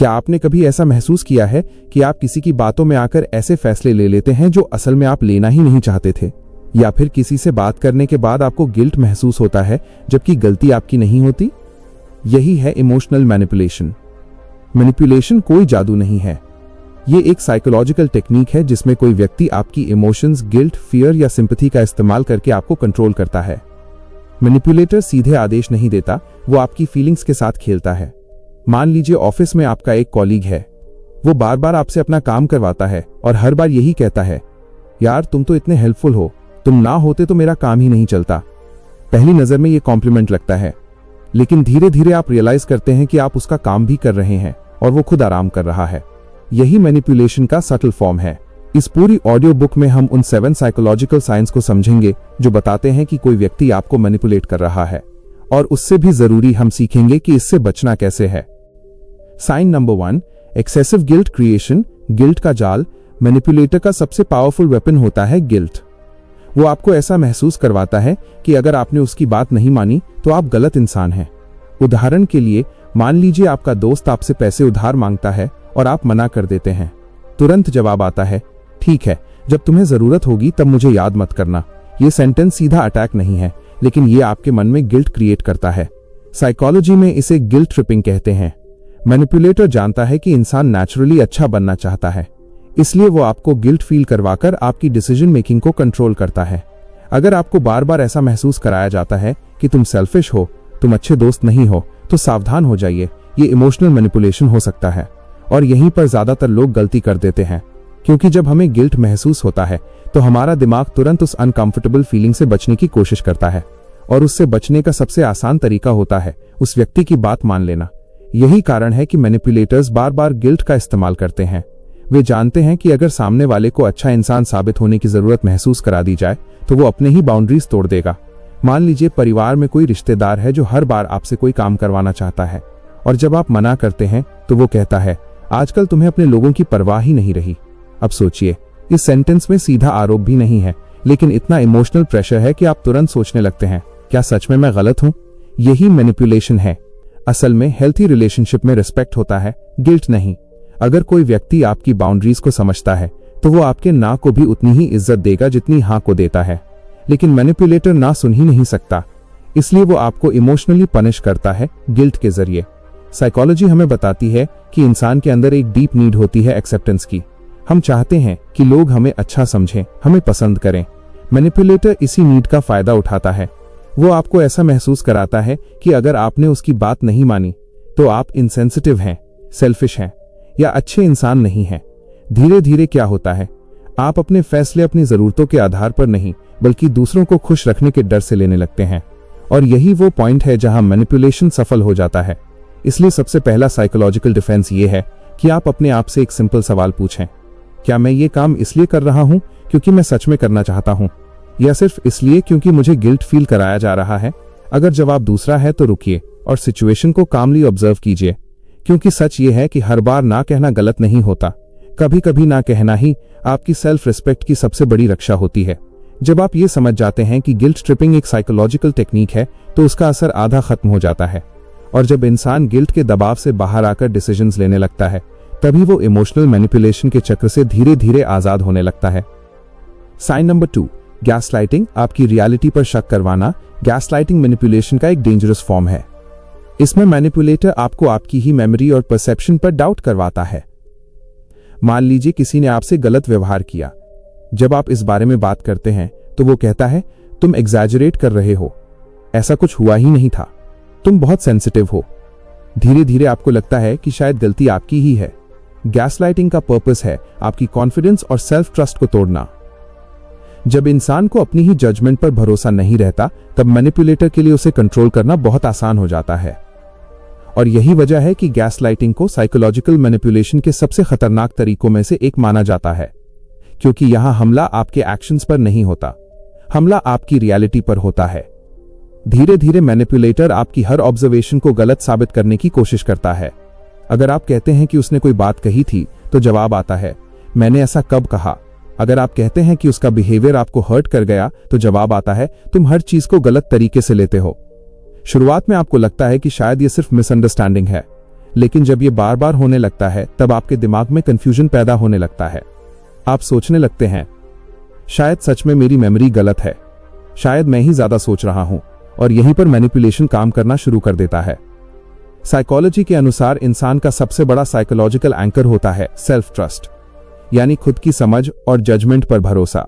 क्या आपने कभी ऐसा महसूस किया है कि आप किसी की बातों में आकर ऐसे फैसले ले लेते हैं जो असल में आप लेना ही नहीं चाहते थे? या फिर किसी से बात करने के बाद आपको गिल्ट महसूस होता है जबकि गलती आपकी नहीं होती? यही है इमोशनल मैनिपुलेशन। मैनिपुलेशन कोई जादू नहीं है। ये एक साइकोलॉजिकल टेक्निक है जिसमें कोई व्यक्ति आपकी इमोशंस, गिल्ट, फियर या सिंपैथी का इस्तेमाल करके आपको कंट्रोल करता है। मैनिपुलेटर सीधे आदेश नहीं देता, वो आपकी फीलिंग्स के साथ खेलता है। मान लीजिए ऑफिस में आपका एक कॉलीग है। वो बार बार आपसे अपना काम करवाता है और हर बार यही कहता है, यार तुम तो इतने हेल्पफुल हो, तुम ना होते तो मेरा काम ही नहीं चलता। पहली नजर में ये कॉम्प्लीमेंट लगता है, लेकिन धीरे धीरे आप रियलाइज करते हैं कि आप उसका काम भी कर रहे हैं और वो खुद आराम कर रहा है। यही मैनिपुलेशन का सटल फॉर्म है। इस पूरी ऑडियो बुक में हम उन 7 साइकोलॉजिकल साइंस को समझेंगे जो बताते हैं कि कोई व्यक्ति आपको मैनिपुलेट कर रहा है, और उससे भी जरूरी हम सीखेंगे कि इससे बचना कैसे है। Sign number 1, excessive guilt creation. Guilt का जाल। मैनिपुलेटर का सबसे पावरफुल वेपन होता है गिल्ट। वो आपको ऐसा महसूस करवाता है कि अगर आपने उसकी बात नहीं मानी तो आप गलत इंसान हैं। उदाहरण के लिए, मान लीजिए आपका दोस्त आपसे पैसे उधार मांगता है और आप मना कर देते हैं। तुरंत जवाब आता है, ठीक है, जब तुम्हें जरूरत होगी तब मुझे याद मत करना। ये सेंटेंस सीधा अटैक नहीं है, लेकिन ये आपके मन में गिल्ट क्रिएट करता है। साइकोलॉजी में इसे गिल्ट ट्रिपिंग कहते हैं। मैनिपुलेटर जानता है कि इंसान नेचुरली अच्छा बनना चाहता है, इसलिए वो आपको गिल्ट फील करवाकर आपकी डिसीजन मेकिंग को कंट्रोल करता है। अगर आपको बार बार ऐसा महसूस कराया जाता है कि तुम सेल्फिश हो, तुम अच्छे दोस्त नहीं हो, तो सावधान हो जाइए, ये इमोशनल मैनिपुलेशन हो सकता है। और यहीं पर ज्यादातर लोग गलती कर देते हैं, क्योंकि जब हमें गिल्ट महसूस होता है तो हमारा दिमाग तुरंत उस अनकंफर्टेबल फीलिंग से बचने की कोशिश करता है, और उससे बचने का सबसे आसान तरीका होता है उस व्यक्ति की बात मान लेना। यही कारण है कि मैनिपुलेटर्स बार बार गिल्ट का इस्तेमाल करते हैं। वे जानते हैं कि अगर सामने वाले को अच्छा इंसान साबित होने की जरूरत महसूस करा दी जाए तो वो अपने ही बाउंड्रीज तोड़ देगा। मान लीजिए परिवार में कोई रिश्तेदार है जो हर बार आपसे कोई काम करवाना चाहता है, और जब आप मना करते हैं तो वो कहता है, आजकल तुम्हें अपने लोगों की परवाह ही नहीं रही। अब सोचिए, इस सेंटेंस में सीधा आरोप भी नहीं है, लेकिन इतना इमोशनल प्रेशर है कि आप तुरंत सोचने लगते हैं, क्या सच में मैं गलत हूं? यही मैनिपुलेशन है। असल में हेल्थी रिलेशनशिप में रिस्पेक्ट होता है, गिल्ट नहीं। अगर कोई व्यक्ति आपकी बाउंड्रीज को समझता है तो वो आपके ना को भी उतनी ही इज्जत देगा जितनी हाँ को देता है। लेकिन मैनिपुलेटर ना सुन ही नहीं सकता, इसलिए वो आपको इमोशनली पनिश करता है गिल्ट के जरिए। साइकोलॉजी हमें बताती है कि इंसान के अंदर एक डीप नीड होती है एक्सेप्टेंस की। हम चाहते हैं कि लोग हमें अच्छा समझें, हमें पसंद करें। मैनिपुलेटर इसी नीड का फायदा उठाता है। वो आपको ऐसा महसूस कराता है कि अगर आपने उसकी बात नहीं मानी तो आप इनसेंसिटिव हैं, सेल्फिश हैं या अच्छे इंसान नहीं हैं। धीरे धीरे क्या होता है, आप अपने फैसले अपनी जरूरतों के आधार पर नहीं बल्कि दूसरों को खुश रखने के डर से लेने लगते हैं, और यही वो पॉइंट है जहां मैनिपुलेशन सफल हो जाता है। इसलिए सबसे पहला साइकोलॉजिकल डिफेंस ये है कि आप अपने आप से एक सिंपल सवाल पूछें, क्या मैं ये काम इसलिए कर रहा हूं क्योंकि मैं सच में करना चाहता हूं, या सिर्फ इसलिए क्योंकि मुझे गिल्ट फील कराया जा रहा है? अगर जवाब दूसरा है तो रुकिए और सिचुएशन को कामली ऑब्जर्व कीजिए, क्योंकि सच ये है कि हर बार ना कहना गलत नहीं होता। कभी कभी ना कहना ही आपकी सेल्फ रिस्पेक्ट की सबसे बड़ी रक्षा होती है। जब आप ये समझ जाते हैं कि गिल्ट ट्रिपिंग एक साइकोलॉजिकल टेक्निक है तो उसका असर आधा खत्म हो जाता है, और जब इंसान गिल्ट के दबाव से बाहर आकर डिसीजंस लेने लगता है तभी वो इमोशनल मैनिपुलेशन के चक्र से धीरे धीरे आजाद होने लगता है। Sign number 2, gaslighting. आपकी रियलिटी पर शक करवाना। गैसलाइटिंग मैनिपुलेशन का एक डेंजरस फॉर्म है। इसमें मैनिपुलेटर आपको आपकी ही मेमोरी और परसेप्शन पर डाउट करवाता है। मान लीजिए किसी ने आपसे गलत व्यवहार किया। जब आप इस बारे में बात करते हैं तो वो कहता है, तुम एग्जैजरेट कर रहे हो, ऐसा कुछ हुआ ही नहीं था, तुम बहुत सेंसिटिव हो। धीरे धीरे आपको लगता है कि शायद गलती आपकी ही है। गैसलाइटिंग का पर्पस है आपकी कॉन्फिडेंस और सेल्फ ट्रस्ट को तोड़ना। जब इंसान को अपनी ही जजमेंट पर भरोसा नहीं रहता तब मैनिपुलेटर के लिए उसे कंट्रोल करना बहुत आसान हो जाता है। और यही वजह है कि गैसलाइटिंग को साइकोलॉजिकल मैनिपुलेशन के सबसे खतरनाक तरीकों में से एक माना जाता है, क्योंकि यहां हमला आपके एक्शंस पर नहीं होता, हमला आपकी रियलिटी पर होता है। धीरे धीरे मैनिपुलेटर आपकी हर ऑब्जर्वेशन को गलत साबित करने की कोशिश करता है। अगर आप कहते हैं कि उसने कोई बात कही थी तो जवाब आता है, मैंने ऐसा कब कहा? अगर आप कहते हैं कि उसका बिहेवियर आपको हर्ट कर गया तो जवाब आता है, तुम हर चीज को गलत तरीके से लेते हो। शुरुआत में आपको लगता है कि शायद ये सिर्फ मिसअंडरस्टैंडिंग है, लेकिन जब ये बार बार होने लगता है तब आपके दिमाग में कंफ्यूजन पैदा होने लगता है। आप सोचने लगते हैं, शायद सच में मेरी मेमोरी गलत है, शायद मैं ही ज्यादा सोच रहा हूं, और यहीं पर मैनिपुलेशन काम करना शुरू कर देता है। साइकोलॉजी के अनुसार इंसान का सबसे बड़ा साइकोलॉजिकल एंकर होता है सेल्फ ट्रस्ट, यानी खुद की समझ और जजमेंट पर भरोसा।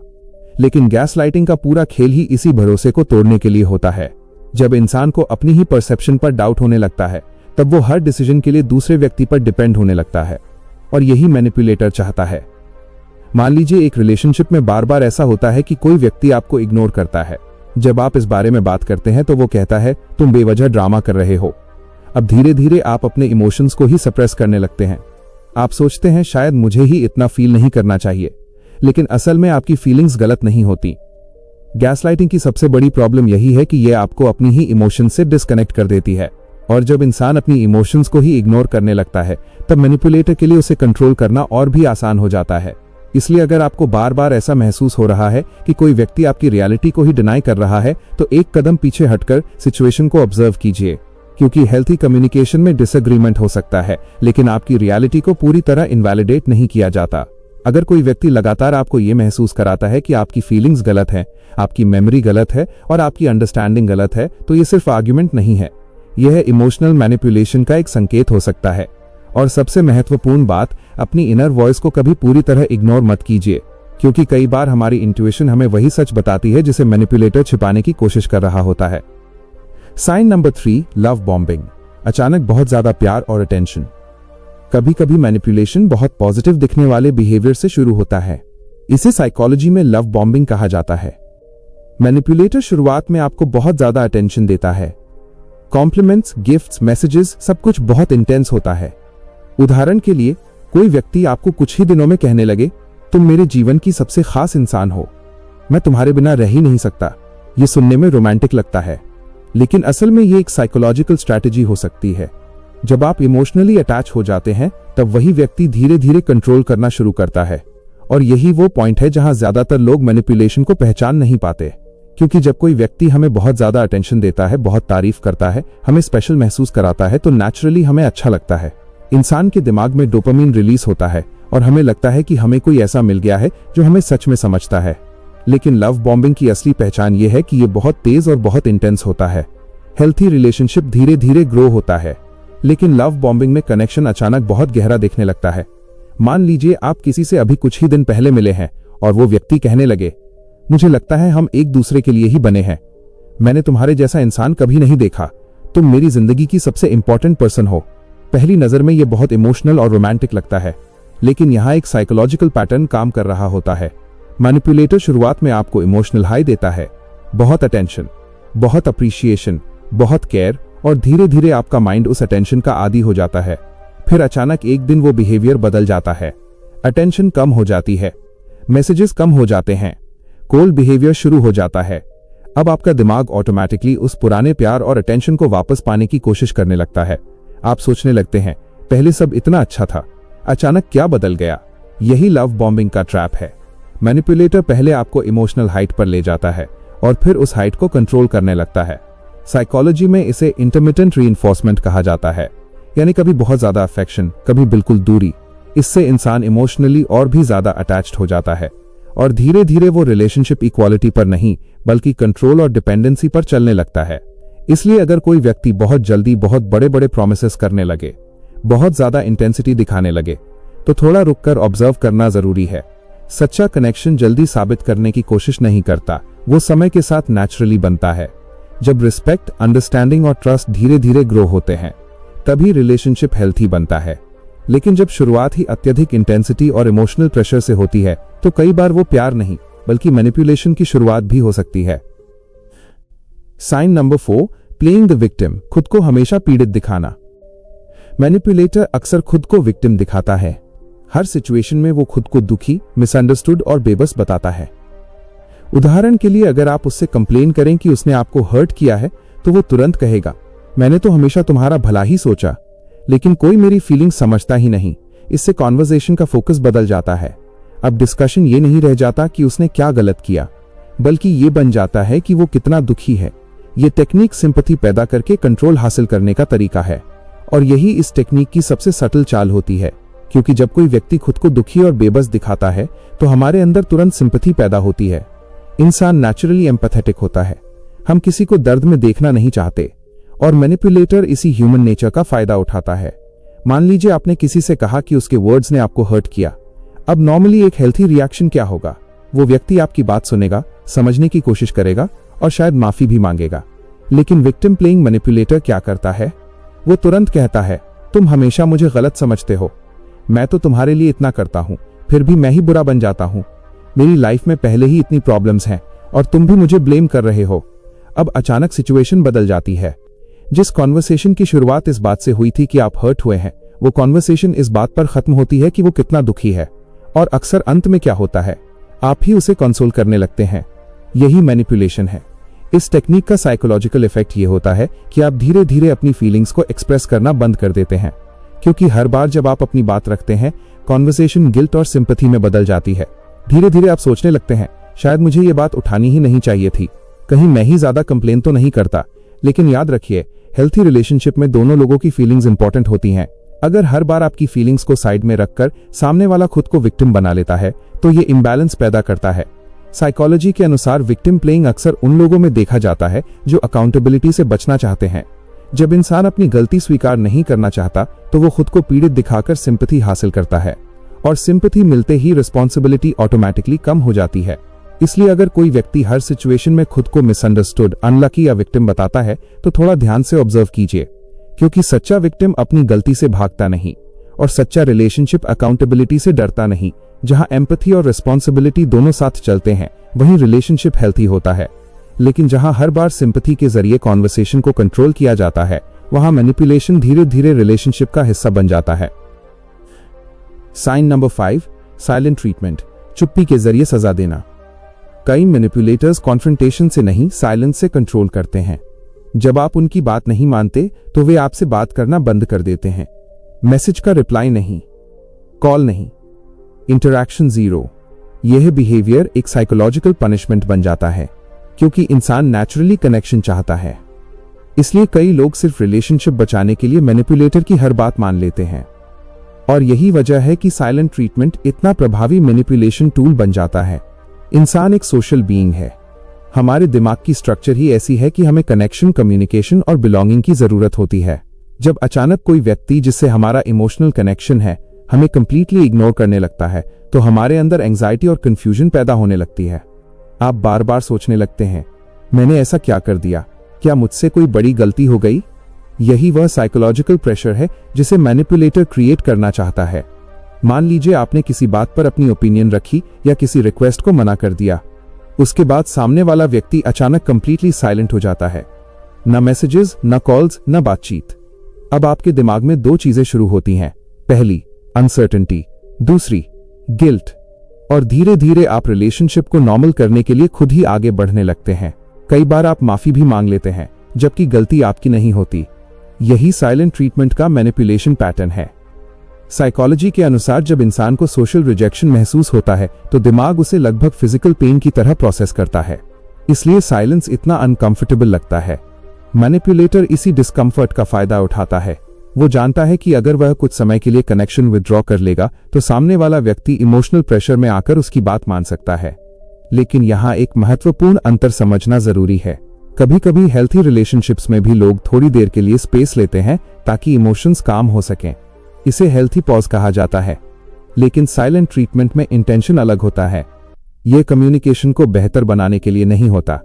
लेकिन गैसलाइटिंग का पूरा खेल ही इसी भरोसे को तोड़ने के लिए होता है। जब इंसान को अपनी ही परसेप्शन पर डाउट होने लगता है तब वो हर डिसीजन के लिए दूसरे व्यक्ति पर डिपेंड होने लगता है, और यही मैनिपुलेटर चाहता है। मान लीजिए एक रिलेशनशिप में बार बार ऐसा होता है कि कोई व्यक्ति आपको इग्नोर करता है। जब आप इस बारे में बात करते हैं तो वो कहता है तुम बेवजह ड्रामा कर रहे हो। अब धीरे धीरे आप अपने इमोशंस को ही सप्रेस करने लगते हैं। आप सोचते हैं शायद मुझे ही इतना फील नहीं करना चाहिए, लेकिन असल में आपकी फीलिंग्स गलत नहीं होती। गैसलाइटिंग की सबसे बड़ी प्रॉब्लम यही है कि यह आपको अपनी ही इमोशन से डिस्कनेक्ट कर देती है, और जब इंसान अपनी इमोशंस को ही इग्नोर करने लगता है तब मैनिपुलेटर के लिए उसे कंट्रोल करना और भी आसान हो जाता है। इसलिए अगर आपको बार बार ऐसा महसूस हो रहा है कि कोई व्यक्ति आपकी रियलिटी को ही डिनाई कर रहा है तो एक कदम पीछे हटकर सिचुएशन को ऑब्जर्व कीजिए, क्योंकि हेल्थी कम्युनिकेशन में डिसएग्रीमेंट हो सकता है लेकिन आपकी रियलिटी को पूरी तरह इनवैलिडेट नहीं किया जाता। अगर कोई व्यक्ति लगातार आपको ये महसूस कराता है कि आपकी फीलिंग्स गलत है, आपकी मेमोरी गलत है और आपकी अंडरस्टैंडिंग गलत है, तो ये सिर्फ आर्ग्यूमेंट नहीं है, यह इमोशनल मैनिपुलेशन का एक संकेत हो सकता है। और सबसे महत्वपूर्ण बात, अपनी इनर वॉइस को कभी पूरी तरह इग्नोर मत कीजिए, क्योंकि कई बार हमारी इंट्यूशन हमें वही सच बताती है जिसे मैनिपुलेटर छिपाने की कोशिश कर रहा होता है। Sign number 3, love bombing. अचानक बहुत ज्यादा प्यार और अटेंशन। कभी कभी मैनिपुलेशन बहुत पॉजिटिव दिखने वाले बिहेवियर से शुरू होता है। इसे साइकोलॉजी में लव बॉम्बिंग कहा जाता है। मैनिपुलेटर शुरुआत में आपको बहुत ज्यादा अटेंशन देता है। कॉम्प्लीमेंट्स, गिफ्ट्स, मैसेजेस, सब कुछ बहुत इंटेंस होता है। उदाहरण के लिए, कोई व्यक्ति आपको कुछ ही दिनों में कहने लगे, तुम मेरे जीवन की सबसे खास इंसान हो, मैं तुम्हारे बिना रह ही नहीं सकता। ये सुनने में रोमांटिक लगता है, लेकिन असल में ये एक साइकोलॉजिकल स्ट्रैटेजी हो सकती है। जब आप इमोशनली अटैच हो जाते हैं तब वही व्यक्ति धीरे धीरे कंट्रोल करना शुरू करता है, और यही वो पॉइंट है जहां ज्यादातर लोग मैनिपुलेशन को पहचान नहीं पाते। क्योंकि जब कोई व्यक्ति हमें बहुत ज्यादा अटेंशन देता है, बहुत तारीफ करता है, हमें स्पेशल महसूस कराता है, तो नेचुरली हमें अच्छा लगता है। इंसान के दिमाग में डोपामिन रिलीज होता है और हमें लगता है कि हमें कोई ऐसा मिल गया है जो हमें सच में समझता है। लेकिन लव बॉम्बिंग की असली पहचान ये है कि ये बहुत तेज और बहुत इंटेंस होता है। हेल्थी रिलेशनशिप धीरे धीरे ग्रो होता है, लेकिन लव बॉम्बिंग में कनेक्शन अचानक बहुत गहरा दिखने लगता है। मान लीजिए आप किसी से अभी कुछ ही दिन पहले मिले हैं और वो व्यक्ति कहने लगे, मुझे लगता है हम एक दूसरे के लिए ही बने हैं, मैंने तुम्हारे जैसा इंसान कभी नहीं देखा, तुम मेरी जिंदगी की सबसे इंपॉर्टेंट पर्सन हो। पहली नजर में ये बहुत इमोशनल और रोमांटिक लगता है, लेकिन यहाँ एक साइकोलॉजिकल पैटर्न काम कर रहा होता है। मैनिपुलेटर शुरुआत में आपको इमोशनल हाई देता है, बहुत अटेंशन, बहुत अप्रिशिएशन, बहुत केयर, और धीरे धीरे आपका माइंड उस अटेंशन का आदी हो जाता है। फिर अचानक एक दिन वो बिहेवियर बदल जाता है, अटेंशन कम हो जाती है, मैसेजेस कम हो जाते हैं, कोल्ड बिहेवियर शुरू हो जाता है। अब आपका दिमाग ऑटोमेटिकली उस पुराने प्यार और अटेंशन को वापस पाने की कोशिश करने लगता है। आप सोचने लगते हैं, पहले सब इतना अच्छा था, अचानक क्या बदल गया। यही लव बॉम्बिंग का ट्रैप है। मैनिपुलेटर पहले आपको इमोशनल हाइट पर ले जाता है और फिर उस हाइट को कंट्रोल करने लगता है। साइकोलॉजी में इसे इंटरमिटेंट रीइंफोर्समेंट कहा जाता है, यानी कभी बहुत ज्यादा अफेक्शन, कभी बिल्कुल दूरी। इससे इंसान इमोशनली और भी ज्यादा अटैच्ड हो जाता है और धीरे धीरे वो रिलेशनशिप इक्वालिटी पर नहीं बल्कि कंट्रोल और डिपेंडेंसी पर चलने लगता है। इसलिए अगर कोई व्यक्ति बहुत जल्दी बहुत बड़े बड़े प्रोमिसेस करने लगे, बहुत ज्यादा इंटेंसिटी दिखाने लगे, तो थोड़ा रुककर ऑब्जर्व करना जरूरी है। सच्चा कनेक्शन जल्दी साबित करने की कोशिश नहीं करता, वो समय के साथ नेचुरली बनता है। जब रिस्पेक्ट, अंडरस्टैंडिंग और ट्रस्ट धीरे धीरे ग्रो होते हैं तभी रिलेशनशिप हेल्थी बनता है। लेकिन जब शुरुआत ही अत्यधिक इंटेंसिटी और इमोशनल प्रेशर से होती है तो कई बार वो प्यार नहीं बल्कि मैनिपुलेशन की शुरुआत भी हो सकती है। Sign number 4, playing the victim, खुद को हमेशा पीड़ित दिखाना। मैनिपुलेटर अक्सर खुद को विक्टिम दिखाता है। हर सिचुएशन में वो खुद को दुखी, मिसअंडरस्टूड और बेबस बताता है। उदाहरण के लिए, अगर आप उससे कंप्लेन करें कि उसने आपको हर्ट किया है तो वो तुरंत कहेगा, मैंने तो हमेशा तुम्हारा भला ही सोचा, लेकिन कोई मेरी फीलिंग्स समझता ही नहीं। इससे कॉन्वर्सेशन का फोकस बदल जाता है। अब डिस्कशन ये नहीं रह जाता कि उसने क्या गलत किया, बल्कि ये बन जाता है कि वो कितना दुखी है। ये टेक्निक सिंपैथी पैदा करके कंट्रोल हासिल करने का तरीका है, और यही इस टेक्निक की सबसे सटल चाल होती है, क्योंकि जब कोई व्यक्ति खुद को दुखी और बेबस दिखाता है तो हमारे अंदर तुरंत सिंपैथी पैदा होती है। इंसान नेचुरली एम्पैथेटिक होता है, हम किसी को दर्द में देखना नहीं चाहते, और मैनिपुलेटर इसी ह्यूमन नेचर का फायदा उठाता है। मान लीजिए आपने किसी से कहा कि उसके वर्ड्स ने आपको हर्ट किया। अब नॉर्मली एक हेल्थी रिएक्शन क्या होगा? वो व्यक्ति आपकी बात सुनेगा, समझने की कोशिश करेगा और शायद माफी भी मांगेगा। लेकिन विक्टिम प्लेइंग मैनिपुलेटर क्या करता है? वो तुरंत कहता है, तुम हमेशा मुझे गलत समझते हो, मैं तो तुम्हारे लिए इतना करता हूं, फिर भी मैं ही बुरा बन जाता हूं। मेरी लाइफ में पहले ही इतनी प्रॉब्लम्स हैं और तुम भी मुझे ब्लेम कर रहे हो। अब अचानक सिचुएशन बदल जाती है। जिस कॉन्वर्सेशन की शुरुआत इस बात से हुई थी कि आप हर्ट हुए हैं, वो कॉन्वर्सेशन इस बात पर खत्म होती है कि वो कितना दुखी है, और अक्सर अंत में क्या होता है, आप ही उसे कंसोल करने लगते हैं। यही मैनिपुलेशन है। इस टेक्निक का साइकोलॉजिकल इफेक्ट ये होता है कि आप धीरे धीरे अपनी फीलिंग्स को एक्सप्रेस करना बंद कर देते हैं, क्योंकि हर बार जब आप अपनी बात रखते हैं, कॉन्वर्सेशन गिल्ट और सिंपैथी में बदल जाती है। धीरे धीरे आप सोचने लगते हैं, शायद मुझे ये बात उठानी ही नहीं चाहिए थी, कहीं मैं ही ज्यादा कंप्लेन तो नहीं करता। लेकिन याद रखिए, हेल्थी रिलेशनशिप में दोनों लोगों की फीलिंग्स इंपॉर्टेंट होती हैं। अगर हर बार आपकी फीलिंग्स को साइड में रखकर सामने वाला खुद को विक्टिम बना लेता है, तो ये इम्बैलेंस पैदा करता है। साइकोलॉजी के अनुसार विक्टिम प्लेइंग अक्सर उन लोगों में देखा जाता है जो अकाउंटेबिलिटी से बचना चाहते हैं। जब इंसान अपनी गलती स्वीकार नहीं करना चाहता, तो वो खुद को पीड़ित दिखाकर सिंपैथी हासिल करता है, और सिंपैथी मिलते ही रिस्पॉन्सिबिलिटी ऑटोमेटिकली कम हो जाती है। इसलिए अगर कोई व्यक्ति हर सिचुएशन में खुद को मिसअंडरस्टूड, अनलकी या विक्टिम बताता है, तो थोड़ा ध्यान से ऑब्जर्व कीजिए, क्योंकि सच्चा विक्टिम अपनी गलती से भागता नहीं, और सच्चा रिलेशनशिप अकाउंटेबिलिटी से डरता नहीं। जहां एम्पैथी और रिस्पॉन्सिबिलिटी दोनों साथ चलते हैं, वहीं रिलेशनशिप हेल्थी होता है। लेकिन जहां हर बार सिंपैथी के जरिए कॉन्वर्सेशन को कंट्रोल किया जाता है, वहां मैनिपुलेशन धीरे धीरे रिलेशनशिप का हिस्सा बन जाता है। साइन नंबर 5, साइलेंट ट्रीटमेंट, चुप्पी के जरिए सजा देना। कई मैनिपुलेटर्स कॉन्फ्रंटेशन से नहीं, साइलेंस से कंट्रोल करते हैं। जब आप उनकी बात नहीं मानते, तो वे आपसे बात करना बंद कर देते हैं। मैसेज का रिप्लाई नहीं, कॉल नहीं, इंटरैक्शन जीरो। यह बिहेवियर एक साइकोलॉजिकल पनिशमेंट बन जाता है, क्योंकि इंसान नेचुरली कनेक्शन चाहता है। इसलिए कई लोग सिर्फ रिलेशनशिप बचाने के लिए मैनिपुलेटर की हर बात मान लेते हैं, और यही वजह है कि साइलेंट ट्रीटमेंट इतना प्रभावी मैनिपुलेशन टूल बन जाता है। इंसान एक सोशल बीइंग है। हमारे दिमाग की स्ट्रक्चर ही ऐसी है कि हमें कनेक्शन, कम्युनिकेशन और बिलोंगिंग की जरूरत होती है। जब अचानक कोई व्यक्ति जिससे हमारा इमोशनल कनेक्शन है, हमें कंप्लीटली इग्नोर करने लगता है, तो हमारे अंदर एंजाइटी और कंफ्यूजन पैदा होने लगती है। आप बार बार सोचने लगते हैं, मैंने ऐसा क्या कर दिया, क्या मुझसे कोई बड़ी गलती हो गई? यही वह साइकोलॉजिकल प्रेशर है जिसे मैनिपुलेटर क्रिएट करना चाहता है। मान लीजिए आपने किसी बात पर अपनी ओपिनियन रखी या किसी रिक्वेस्ट को मना कर दिया। उसके बाद सामने वाला व्यक्ति अचानक कंप्लीटली साइलेंट हो जाता है। न मैसेजेस, न कॉल्स, न बातचीत। अब आपके दिमाग में दो चीजें शुरू होती हैं। पहली, अनसर्टेनिटी, दूसरी, गिल्ट। और धीरे धीरे आप रिलेशनशिप को नॉर्मल करने के लिए खुद ही आगे बढ़ने लगते हैं। कई बार आप माफी भी मांग लेते हैं, जबकि गलती आपकी नहीं होती। यही साइलेंट ट्रीटमेंट का मैनिपुलेशन पैटर्न है। साइकोलॉजी के अनुसार जब इंसान को सोशल रिजेक्शन महसूस होता है, तो दिमाग उसे लगभग फिजिकल पेन की तरह प्रोसेस करता है। इसलिए साइलेंस इतना अनकंफर्टेबल लगता है। मैनिपुलेटर इसी डिस्कम्फर्ट का फायदा उठाता है। वो जानता है कि अगर वह कुछ समय के लिए कनेक्शन विथड्रॉ कर लेगा, तो सामने वाला व्यक्ति इमोशनल प्रेशर में आकर उसकी बात मान सकता है। लेकिन यहाँ एक महत्वपूर्ण अंतर समझना जरूरी है। कभी कभी हेल्थी रिलेशनशिप्स में भी लोग थोड़ी देर के लिए स्पेस लेते हैं ताकि इमोशंस काम हो सकें। इसे हेल्थी पॉज कहा जाता है। लेकिन साइलेंट ट्रीटमेंट में इंटेंशन अलग होता है। यह कम्युनिकेशन को बेहतर बनाने के लिए नहीं होता,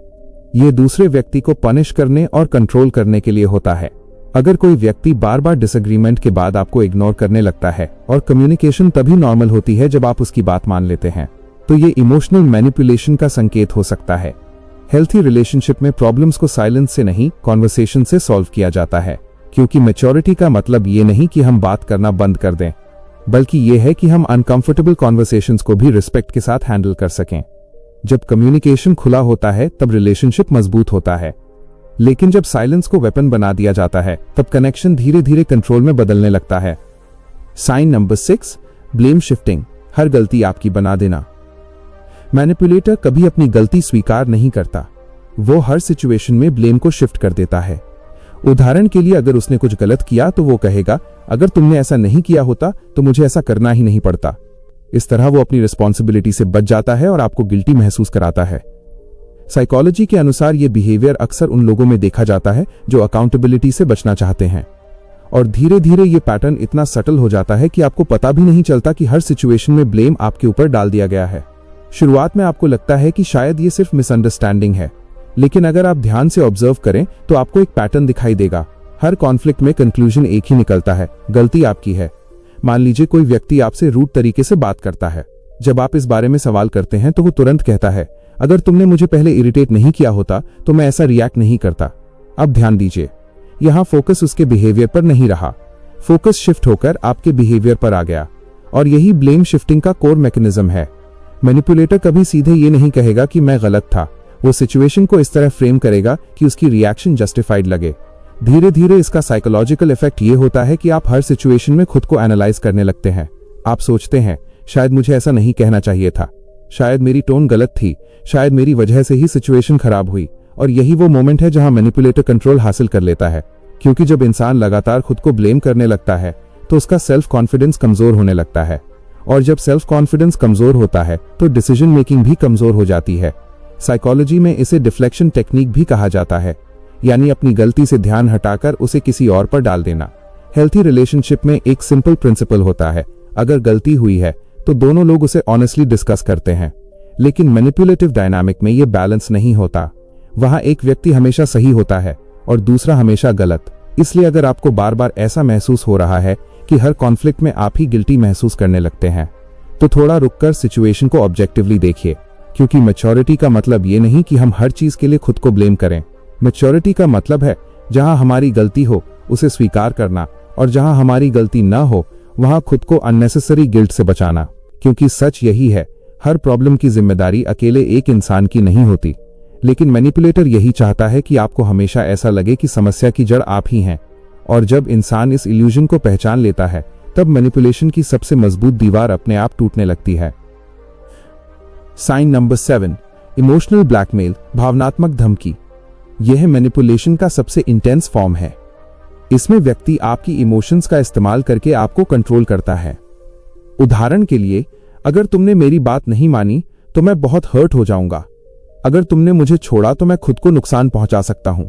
ये दूसरे व्यक्ति को पनिश करने और कंट्रोल करने के लिए होता है। अगर कोई व्यक्ति बार बार डिसएग्रीमेंट के बाद आपको इग्नोर करने लगता है, और कम्युनिकेशन तभी नॉर्मल होती है जब आप उसकी बात मान लेते हैं, तो ये इमोशनल मैनिपुलेशन का संकेत हो सकता है। हेल्थी रिलेशनशिप में प्रॉब्लम्स को साइलेंस से नहीं, कॉन्वर्सेशन से सॉल्व किया जाता है, क्योंकि मैच्योरिटी का मतलब ये नहीं कि हम बात करना बंद कर दें, बल्कि ये है कि हम अनकंफर्टेबल कॉन्वर्सेशंस को भी रिस्पेक्ट के साथ हैंडल कर सकें। जब कम्युनिकेशन खुला होता है, तब रिलेशनशिप मजबूत होता है। लेकिन जब साइलेंस को वेपन बना दिया जाता है, तब कनेक्शन धीरे धीरे कंट्रोल में बदलने लगता है। साइन नंबर 6, ब्लेम शिफ्टिंग, हर गलती आपकी बना देना। मैनिपुलेटर कभी अपनी गलती स्वीकार नहीं करता। वो हर सिचुएशन में ब्लेम को शिफ्ट कर देता है। उदाहरण के लिए, अगर उसने कुछ गलत किया तो वो कहेगा, अगर तुमने ऐसा नहीं किया होता तो मुझे ऐसा करना ही नहीं पड़ता। इस तरह वो अपनी रिस्पॉन्सिबिलिटी से बच जाता है और आपको गिल्टी महसूस कराता है। साइकोलॉजी के अनुसार ये बिहेवियर अक्सर उन लोगों में देखा जाता है जो अकाउंटेबिलिटी से बचना चाहते हैं, और धीरे धीरे ये पैटर्न इतना सटल हो जाता है कि आपको पता भी नहीं चलता कि हर सिचुएशन में ब्लेम आपके ऊपर डाल दिया गया है। शुरुआत में आपको लगता है कि शायद ये सिर्फ मिसअंडरस्टैंडिंग है, लेकिन अगर आप ध्यान से ऑब्जर्व करें तो आपको एक पैटर्न दिखाई देगा। हर कॉन्फ्लिक्ट में कंक्लूजन एक ही निकलता है, गलती आपकी है। मान लीजिए कोई व्यक्ति आपसे रूड तरीके से बात करता है। जब आप इस बारे में सवाल करते हैं तो वो तुरंत कहता है, अगर तुमने मुझे पहले इरिटेट नहीं किया होता तो मैं ऐसा रिएक्ट नहीं करता। अब ध्यान दीजिए, यहां फोकस उसके बिहेवियर पर नहीं रहा, फोकस शिफ्ट होकर आपके बिहेवियर पर आ गया, और यही ब्लेम शिफ्टिंग का कोर मैकेनिज्म है। मैनिपुलेटर कभी सीधे ये नहीं कहेगा कि मैं गलत था, वो सिचुएशन को इस तरह फ्रेम करेगा कि उसकी रिएक्शन जस्टिफाइड लगे। धीरे धीरे इसका साइकोलॉजिकल इफेक्ट ये होता है कि आप हर सिचुएशन में खुद को एनालाइज करने लगते हैं। आप सोचते हैं, शायद मुझे ऐसा नहीं कहना चाहिए था, शायद मेरी टोन गलत थी, शायद मेरी वजह से ही सिचुएशन खराब हुई। और यही वो मोमेंट है जहां मैनिपुलेटर कंट्रोल हासिल कर लेता है, क्योंकि जब इंसान लगातार खुद को ब्लेम करने लगता है तो उसका सेल्फ कॉन्फिडेंस कमजोर होने लगता है, और जब सेल्फ कॉन्फिडेंस कमजोर होता है तो डिसीजन मेकिंग भी कमजोर हो जाती है। साइकोलॉजी में इसे डिफ्लेक्शन टेक्निक भी कहा जाता है, यानी अपनी गलती से ध्यान हटाकर उसे किसी और पर डाल देना। हेल्थी रिलेशनशिप में एक सिंपल प्रिंसिपल होता है, अगर गलती हुई है तो दोनों लोग उसे ऑनेस्टली डिस्कस करते हैं। लेकिन मैनिपुलेटिव डायनामिक में ये बैलेंस नहीं होता, वहां एक व्यक्ति हमेशा सही होता है और दूसरा हमेशा गलत। इसलिए अगर आपको बार बार ऐसा महसूस हो रहा है कि हर कॉन्फ्लिक्ट में आप ही गिल्टी महसूस करने लगते हैं, तो थोड़ा रुककर सिचुएशन को ऑब्जेक्टिवली देखिए, क्योंकि मैच्योरिटी का मतलब ये नहीं कि हम हर चीज के लिए खुद को ब्लेम करें। मैच्योरिटी का मतलब है जहां हमारी गलती हो उसे स्वीकार करना, और जहां हमारी गलती न हो वहां खुद को अननेसेसरी गिल्ट से बचाना। क्योंकि सच यही है, हर प्रॉब्लम की जिम्मेदारी अकेले एक इंसान की नहीं होती, लेकिन मैनिपुलेटर यही चाहता है कि आपको हमेशा ऐसा लगे कि समस्या की जड़ आप ही हैं। और जब इंसान इस इल्यूजन को पहचान लेता है तब मैनिपुलेशन की सबसे मजबूत दीवार अपने आप टूटने लगती है। साइन नंबर 7, इमोशनल ब्लैकमेल, भावनात्मक धमकी। यह मैनिपुलेशन का सबसे इंटेंस फॉर्म है। इसमें व्यक्ति आपकी इमोशंस का इस्तेमाल करके आपको कंट्रोल करता है। उदाहरण के लिए, अगर तुमने मेरी बात नहीं मानी तो मैं बहुत हर्ट हो जाऊंगा, अगर तुमने मुझे छोड़ा तो मैं खुद को नुकसान पहुंचा सकता हूं।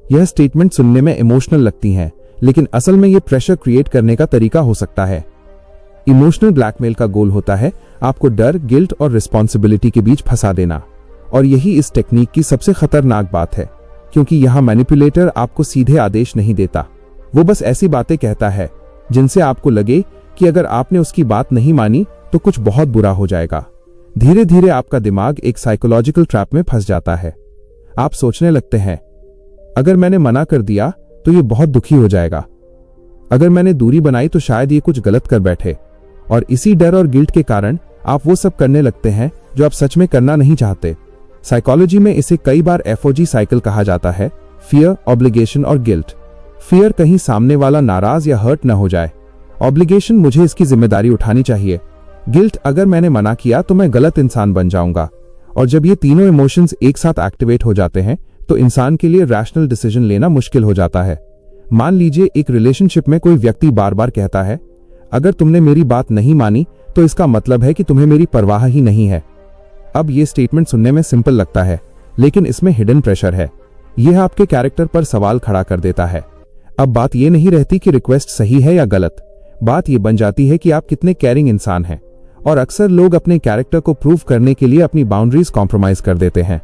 यह स्टेटमेंट सुनने में इमोशनल लगती हैं, लेकिन असल में यह प्रेशर क्रिएट करने का तरीका हो सकता है। इमोशनल ब्लैकमेल का गोल होता है आपको डर, गिल्ट और रिस्पॉन्सिबिलिटी के बीच फंसा देना, और यही इस टेक्निक की सबसे खतरनाक बात है, क्योंकि यहां मैनिपुलेटर आपको सीधे आदेश नहीं देता, वो बस ऐसी बातें कहता है जिनसे आपको लगे कि अगर आपने उसकी बात नहीं मानी तो कुछ बहुत बुरा हो जाएगा। धीरे धीरे आपका दिमाग एक साइकोलॉजिकल ट्रैप में फंस जाता है। आप सोचने लगते हैं, अगर मैंने मना कर दिया तो ये बहुत दुखी हो जाएगा, अगर मैंने दूरी बनाई तो शायद ये कुछ गलत कर बैठे, और इसी डर और गिल्ट के कारण आप वो सब करने लगते हैं जो आप सच में करना नहीं चाहते। साइकोलॉजी में इसे कई बार एफओजी साइकिल कहा जाता है, फियर, ऑब्लिगेशन और गिल्ट। फियर, कहीं सामने वाला नाराज या हर्ट न हो जाए। ऑब्लिगेशन, मुझे इसकी जिम्मेदारी उठानी चाहिए। गिल्ट, अगर मैंने मना किया तो मैं गलत इंसान बन जाऊंगा। और जब ये तीनों इमोशंस एक साथ एक्टिवेट हो जाते हैं तो इंसान के लिए रैशनल डिसीजन लेना मुश्किल हो जाता है। मान लीजिए एक रिलेशनशिप में कोई व्यक्ति बार बार कहता है, अगर तुमने मेरी बात नहीं मानी तो इसका मतलब है कि तुम्हें मेरी परवाह ही नहीं है। अब ये स्टेटमेंट सुनने में सिंपल लगता है, लेकिन इसमें हिडन प्रेशर है। यह आपके कैरेक्टर पर सवाल खड़ा कर देता है। अब बात यह नहीं रहती कि रिक्वेस्ट सही है या गलत, बात यह बन जाती है कि आप कितने केयरिंग इंसान हैं। और अक्सर लोग अपने कैरेक्टर को प्रूव करने के लिए अपनी बाउंड्रीज कॉम्प्रोमाइज कर देते हैं।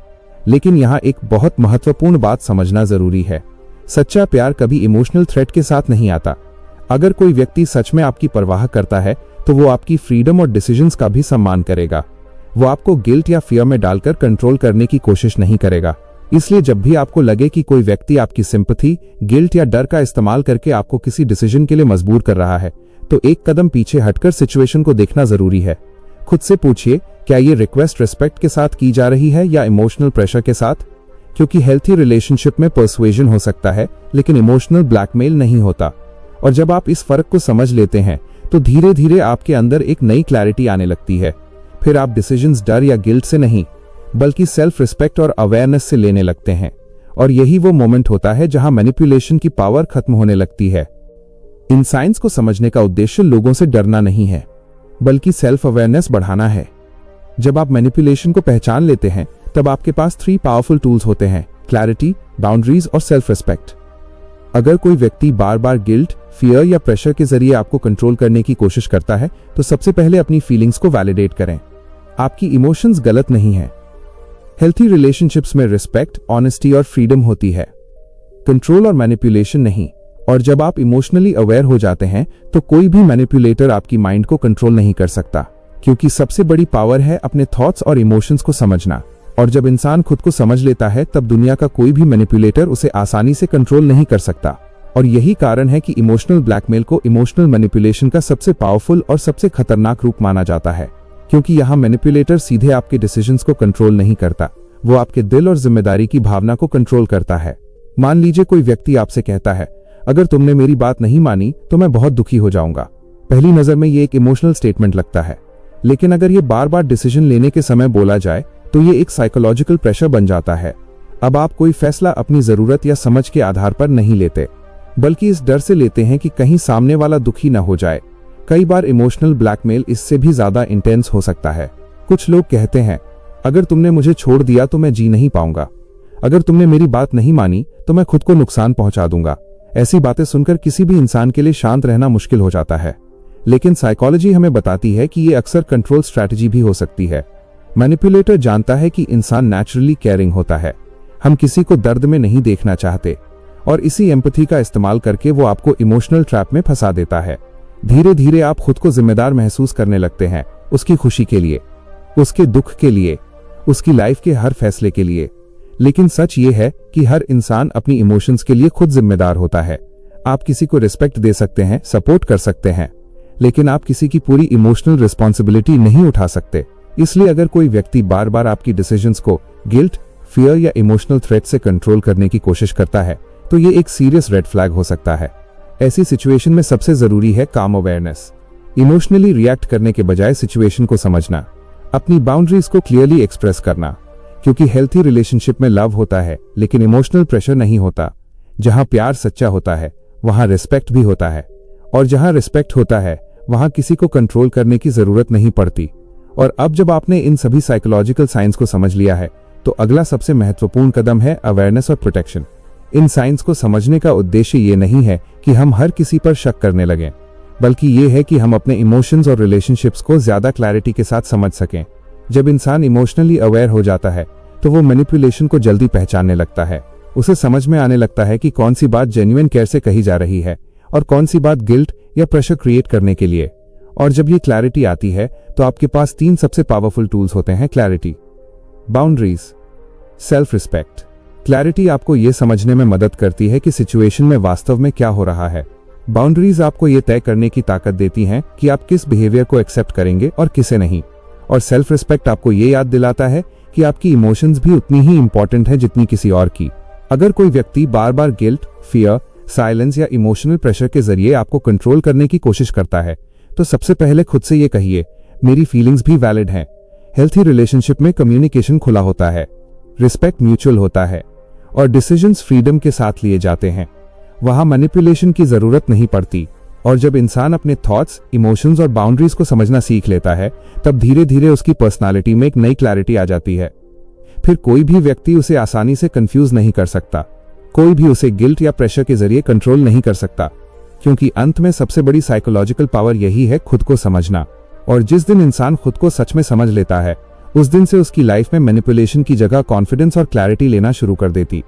लेकिन यहाँ एक बहुत महत्वपूर्ण बात समझना जरूरी है, सच्चा प्यार कभी इमोशनल थ्रेट के साथ नहीं आता। अगर कोई व्यक्ति सच में आपकी परवाह करता है तो वो आपकी फ्रीडम और डिसीजंस का भी सम्मान करेगा। वो आपको गिल्ट या फियर में डालकर कंट्रोल करने की कोशिश नहीं करेगा। इसलिए जब भी आपको लगे कि कोई व्यक्ति आपकी सिंपैथी, गिल्ट या डर का इस्तेमाल करके आपको किसी डिसीजन के लिए मजबूर कर रहा है, तो एक कदम पीछे हटकर सिचुएशन को देखना जरूरी है। खुद से पूछिए, क्या ये रिक्वेस्ट रिस्पेक्ट के साथ की जा रही है या इमोशनल प्रेशर के साथ? क्योंकि हेल्थी रिलेशनशिप में पर्सुएजन हो सकता है, लेकिन इमोशनल ब्लैकमेल नहीं होता। और जब आप इस फर्क को समझ लेते हैं तो धीरे धीरे आपके अंदर एक नई क्लैरिटी आने लगती है। फिर आप डिसीजंस डर या गिल्ट से नहीं, बल्कि सेल्फ रिस्पेक्ट और अवेयरनेस से लेने लगते हैं। और यही वो मोमेंट होता है जहां मैनिपुलेशन की पावर खत्म होने लगती है। इन साइंस को समझने का उद्देश्य लोगों से डरना नहीं है, बल्कि सेल्फ अवेयरनेस बढ़ाना है। जब आप मैनिपुलेशन को पहचान लेते हैं, तब आपके पास 3 पावरफुल टूल्स होते हैं: क्लैरिटी, बाउंड्रीज और सेल्फ रिस्पेक्ट। अगर कोई व्यक्ति बार बार गिल्ट, फियर या प्रेशर के जरिए आपको कंट्रोल करने की कोशिश करता है, तो सबसे पहले अपनी फीलिंग्स को वैलिडेट करें। आपकी इमोशंस गलत नहीं है। हेल्थी रिलेशनशिप्स में रिस्पेक्ट, ऑनेस्टी और फ्रीडम होती है, कंट्रोल और मैनिपुलेशन नहीं। और जब आप इमोशनली अवेयर हो जाते हैं, तो कोई भी मैनिपुलेटर आपकी माइंड को कंट्रोल नहीं कर सकता, क्योंकि सबसे बड़ी पावर है अपने थॉट्स और इमोशंस को समझना। और जब इंसान खुद को समझ लेता है, तब दुनिया का कोई भी मैनिपुलेटर उसे आसानी से कंट्रोल नहीं कर सकता। और यही कारण है कि इमोशनल ब्लैकमेल को इमोशनल मैनिपुलेशन का सबसे पावरफुल और सबसे खतरनाक रूप माना जाता है, क्योंकि यहाँ मैनिपुलेटर सीधे आपके डिसीजंस को कंट्रोल नहीं करता, वो आपके दिल और जिम्मेदारी की भावना को कंट्रोल करता है। मान लीजिए कोई व्यक्ति आपसे कहता है, अगर तुमने मेरी बात नहीं मानी तो मैं बहुत दुखी हो जाऊंगा। पहली नजर में ये एक इमोशनल स्टेटमेंट लगता है, लेकिन अगर ये बार बार डिसीजन लेने के समय बोला जाए तो ये एक साइकोलॉजिकल प्रेशर बन जाता है। अब आप कोई फैसला अपनी जरूरत या समझ के आधार पर नहीं लेते, बल्कि इस डर से लेते हैं कि कहीं सामने वाला दुखी न हो जाए। कई बार इमोशनल ब्लैकमेल इससे भी ज्यादा इंटेंस हो सकता है। कुछ लोग कहते हैं, अगर तुमने मुझे छोड़ दिया तो मैं जी नहीं पाऊंगा, अगर तुमने मेरी बात नहीं मानी तो मैं खुद को नुकसान पहुंचा दूंगा। ऐसी बातें सुनकर किसी भी इंसान के लिए शांत रहना मुश्किल हो जाता है, लेकिन साइकोलॉजी हमें बताती है कि ये अक्सर कंट्रोल स्ट्रैटेजी भी हो सकती है। मैनिपुलेटर जानता है कि इंसान नेचुरली केयरिंग होता है, हम किसी को दर्द में नहीं देखना चाहते, और इसी एम्पैथी का इस्तेमाल करके वो आपको इमोशनल ट्रैप में फंसा देता है। धीरे धीरे आप खुद को जिम्मेदार महसूस करने लगते हैं, उसकी खुशी के लिए, उसके दुख के लिए, उसकी लाइफ के हर फैसले के लिए। लेकिन सच ये है कि हर इंसान अपनी इमोशंस के लिए खुद जिम्मेदार होता है। आप किसी को रिस्पेक्ट दे सकते हैं, सपोर्ट कर सकते हैं, लेकिन आप किसी की पूरी इमोशनल रिस्पॉन्सिबिलिटी नहीं उठा सकते। इसलिए अगर कोई व्यक्ति बार बार आपकी डिसीजंस को गिल्ट, फियर या इमोशनल थ्रेट से कंट्रोल करने की कोशिश करता है, तो ये एक सीरियस रेड फ्लैग हो सकता है। ऐसी सिचुएशन में सबसे जरूरी है काम अवेयरनेस। इमोशनली रिएक्ट करने के बजाय सिचुएशन को समझना, अपनी बाउंड्रीज को क्लियरली एक्सप्रेस करना, क्योंकि हेल्थी रिलेशनशिप में लव होता है लेकिन इमोशनल प्रेशर नहीं होता। जहां प्यार सच्चा होता है वहां रिस्पेक्ट भी होता है, और जहां रिस्पेक्ट होता है वहां किसी को कंट्रोल करने की जरूरत नहीं पड़ती। और अब जब आपने इन सभी साइकोलॉजिकल साइंस को समझ लिया है, तो अगला सबसे महत्वपूर्ण कदम है अवेयरनेस और प्रोटेक्शन। इन साइंस को समझने का उद्देश्य ये नहीं है कि हम हर किसी पर शक करने लगें, बल्कि ये है कि हम अपने इमोशंस और रिलेशनशिप्स को ज्यादा क्लैरिटी के साथ समझ सकें। जब इंसान इमोशनली अवेयर हो जाता है, तो वो मैनिपुलेशन को जल्दी पहचानने लगता है। उसे समझ में आने लगता है कि कौन सी बात जेन्युइन केयर से कही जा रही है और कौन सी बात गिल्ट या प्रेशर क्रिएट करने के लिए। और जब ये क्लैरिटी आती है, तो आपके पास 3 सबसे पावरफुल टूल्स होते हैं: clarity, boundaries, self respect. Clarity आपको ये समझने में मदद करती है कि सिचुएशन में वास्तव में क्या हो रहा है। बाउंड्रीज आपको ये तय करने की ताकत देती हैं कि आप किस बिहेवियर को एक्सेप्ट करेंगे और किसे नहीं। और सेल्फ रिस्पेक्ट आपको ये याद दिलाता है कि आपकी इमोशंस भी उतनी ही इंपॉर्टेंट है जितनी किसी और की। अगर कोई व्यक्ति बार बार गिल्ट, फियर, साइलेंस या इमोशनल प्रेशर के जरिए आपको कंट्रोल करने की कोशिश करता है, तो सबसे पहले खुद से ये कहिए, मेरी फीलिंग्स भी वैलिड हैं। हेल्थी रिलेशनशिप में कम्युनिकेशन खुला होता है, रिस्पेक्ट म्यूचुअल होता है, और डिसीजंस फ्रीडम के साथ लिए जाते हैं। वहां मैनिपुलेशन की जरूरत नहीं पड़ती। और जब इंसान अपने थॉट्स, इमोशंस और बाउंड्रीज को समझना सीख लेता है, तब धीरे धीरे उसकी पर्सनालिटी में एक नई क्लैरिटी आ जाती है। फिर कोई भी व्यक्ति उसे आसानी से कंफ्यूज नहीं कर सकता, कोई भी उसे गिल्ट या प्रेशर के जरिए कंट्रोल नहीं कर सकता, क्योंकि अंत में सबसे बड़ी साइकोलॉजिकल पावर यही है, खुद को समझना। और जिस दिन इंसान खुद को सच में समझ लेता है, उस दिन से उसकी लाइफ में मैनिपुलेशन की जगह कॉन्फिडेंस और क्लैरिटी लेना शुरू कर देती।